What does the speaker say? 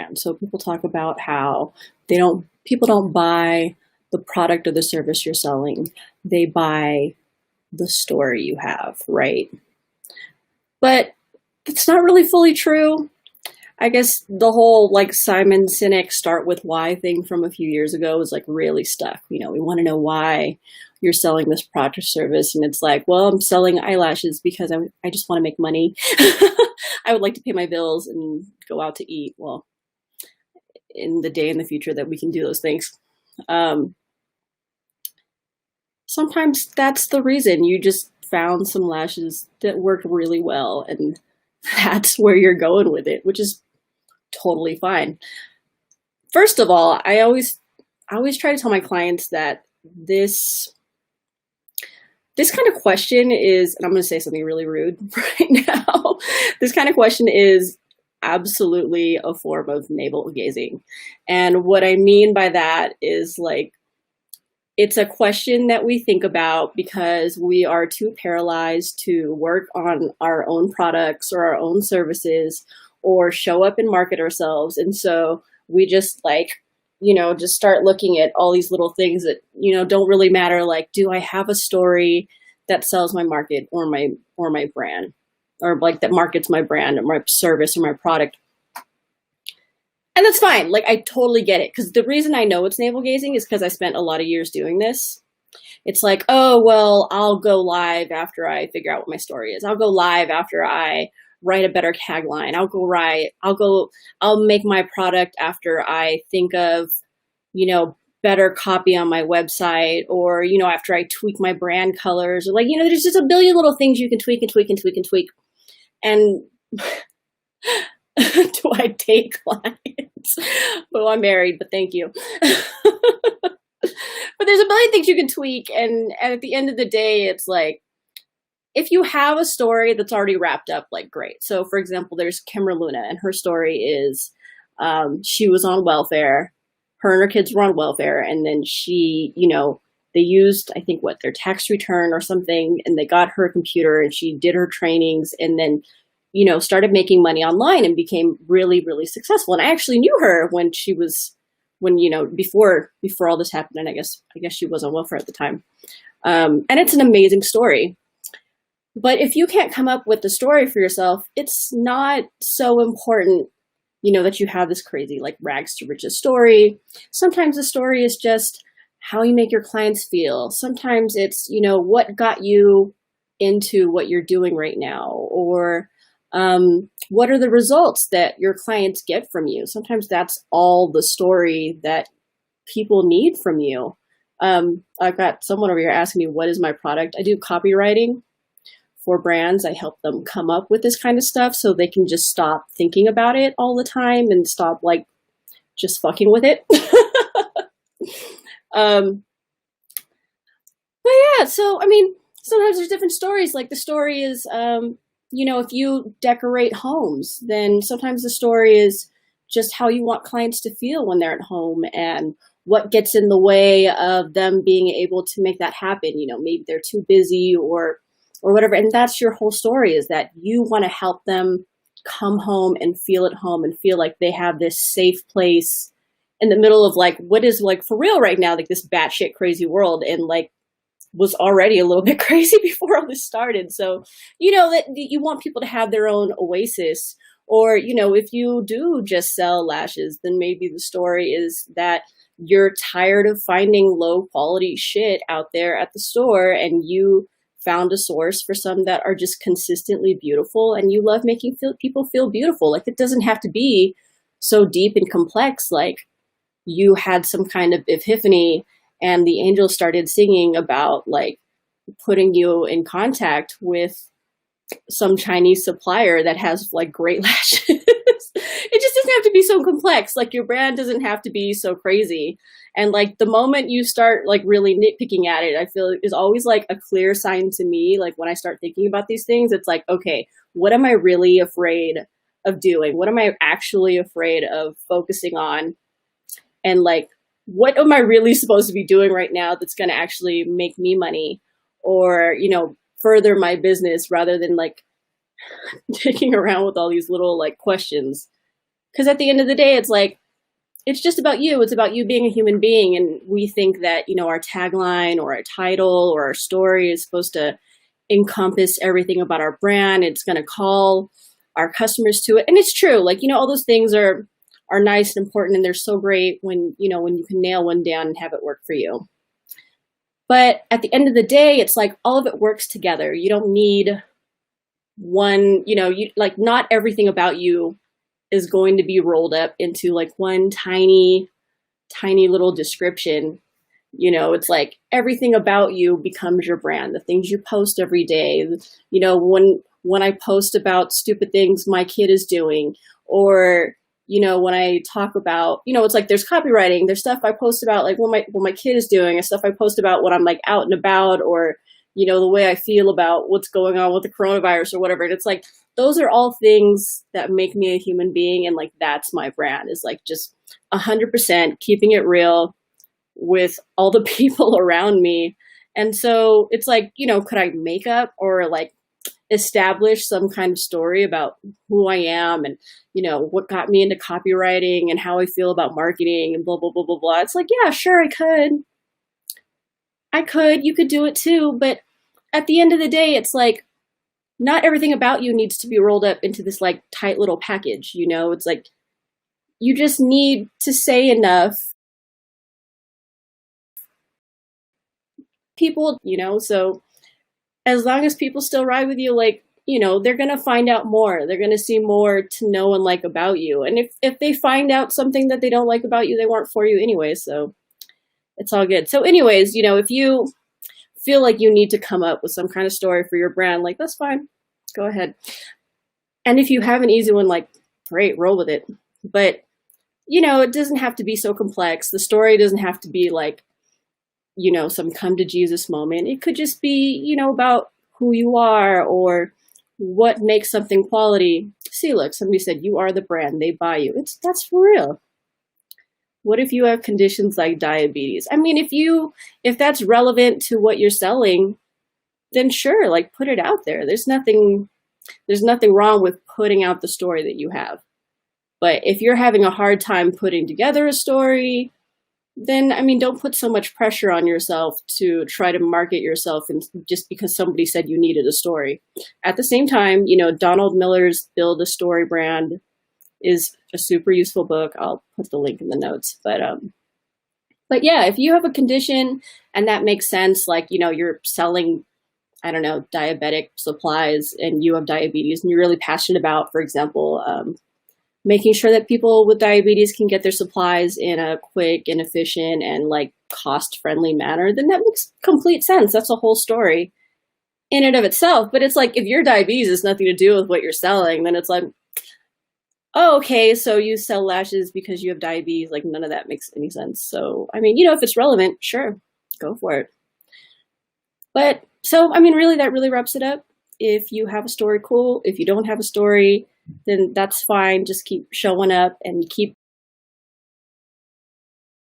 brand. So people talk about how people don't buy the product or the service you're selling. They buy the story you have, right? But it's not really fully true. I guess the whole like Simon Sinek start with why thing from a few years ago was like really stuck. You know, we want to know why you're selling this product or service. And it's like, well, I'm selling eyelashes because I just want to make money. I would like to pay my bills and go out to eat. Well, in the day in the future that we can do those things. Sometimes that's the reason. You just found some lashes that worked really well, and that's where you're going with it, which is totally fine. First of all, I always try to tell my clients that this kind of question is, and I'm going to say something really rude right now. This kind of question is absolutely a form of navel gazing. And what I mean by that is like, it's a question that we think about because we are too paralyzed to work on our own products or our own services or show up and market ourselves. And so we just like, just start looking at all these little things that, don't really matter. Like, do I have a story that sells my market or my brand, or like that markets my brand or my service or my product? And that's fine. Like, I totally get it. Because the reason I know it's navel gazing is because I spent a lot of years doing this. It's like, oh, well, I'll go live after I figure out what my story is. I'll go live after I write a better tagline. I'll make my product after I think of, better copy on my website, or, after I tweak my brand colors, or like, there's just a billion little things you can tweak and tweak and tweak and tweak. And do I date clients? Well, I'm married, but thank you. But there's a billion things you can tweak. And at the end of the day, it's like, if you have a story that's already wrapped up, like, great. So for example, there's Kimra Luna, and her story is she was on welfare. Her and her kids were on welfare. And then she, they used, I think, their tax return or something, and they got her a computer and she did her trainings, and then started making money online and became really, really successful. And I actually knew her before all this happened. And I guess she was on welfare at the time. And it's an amazing story. But if you can't come up with the story for yourself, it's not so important, that you have this crazy, like, rags to riches story. Sometimes the story is just how you make your clients feel. Sometimes it's, what got you into what you're doing right now, or what are the results that your clients get from you? Sometimes that's all the story that people need from you. I've got someone over here asking me, what is my product? I do copywriting for brands. I help them come up with this kind of stuff so they can just stop thinking about it all the time and stop like just fucking with it. But yeah, so, I mean, sometimes there's different stories. Like the story is, if you decorate homes, then sometimes the story is just how you want clients to feel when they're at home and what gets in the way of them being able to make that happen. Maybe they're too busy or whatever. And that's your whole story, is that you want to help them come home and feel at home and feel like they have this safe place in the middle of like what is like for real right now, like this batshit crazy world, and like was already a little bit crazy before all this started. So, that you want people to have their own oasis. Or, if you do just sell lashes, then maybe the story is that you're tired of finding low quality shit out there at the store, and you found a source for some that are just consistently beautiful, and you love making people feel beautiful. Like, it doesn't have to be so deep and complex. Like, you had some kind of epiphany and the angels started singing about like putting you in contact with some Chinese supplier that has like great lashes. It just doesn't have to be so complex. Like, your brand doesn't have to be so crazy. And like the moment you start like really nitpicking at it, I feel is always like a clear sign to me. Like, when I start thinking about these things, it's like, okay, what am I really afraid of doing? What am I actually afraid of focusing on? And like, what am I really supposed to be doing right now that's going to actually make me money or, further my business, rather than like digging around with all these little like questions. Because at the end of the day, it's like, it's just about you. It's about you being a human being. And we think that, our tagline or our title or our story is supposed to encompass everything about our brand. It's going to call our customers to it. And it's true. Like, all those things are nice and important, and they're so great when, when you can nail one down and have it work for you. But at the end of the day, it's like all of it works together. You don't need one, not everything about you is going to be rolled up into like one tiny little description. It's like everything about you becomes your brand. The things you post every day, when I post about stupid things my kid is doing, or when I talk about, it's like there's copywriting, there's stuff I post about like what my kid is doing, and stuff I post about when I'm like out and about, or the way I feel about what's going on with the coronavirus or whatever. And it's like those are all things that make me a human being, and like that's my brand, is like just 100% keeping it real with all the people around me. And so it's like, could I make up or like establish some kind of story about who I am and, what got me into copywriting and how I feel about marketing and blah, blah, blah, blah, blah. It's like, yeah, sure, I could, you could do it too. But at the end of the day, it's like, not everything about you needs to be rolled up into this like tight little package. It's like, you just need to say enough. People, so as long as people still ride with you, like, they're going to find out more. They're going to see more to know and like about you. And if they find out something that they don't like about you, they weren't for you anyway. So it's all good. So anyways, if you feel like you need to come up with some kind of story for your brand, like, that's fine. Go ahead. And if you have an easy one, like, great, roll with it. But, it doesn't have to be so complex. The story doesn't have to be like, some come to Jesus moment. It could just be, about who you are or what makes something quality. See, look, somebody said, you are the brand, they buy you. That's for real. What if you have conditions like diabetes? I mean, if that's relevant to what you're selling, then sure, like, put it out there. There's nothing wrong with putting out the story that you have. But if you're having a hard time putting together a story, then, I mean, don't put so much pressure on yourself to try to market yourself and just because somebody said you needed a story. At the same time, Donald Miller's Build a Storybrand is a super useful book. I'll put the link in the notes. But yeah, if you have a condition and that makes sense, like, you're selling, I don't know, diabetic supplies and you have diabetes and you're really passionate about, for example, making sure that people with diabetes can get their supplies in a quick and efficient and like cost-friendly manner, then that makes complete sense. That's a whole story in and of itself. But it's like, if your diabetes has nothing to do with what you're selling, then it's like, oh, okay, so you sell lashes because you have diabetes. Like, none of that makes any sense. So, I mean, if it's relevant, sure, go for it. But so, I mean, really, that really wraps it up. If you have a story, cool. If you don't have a story, then that's fine. Just keep showing up and keep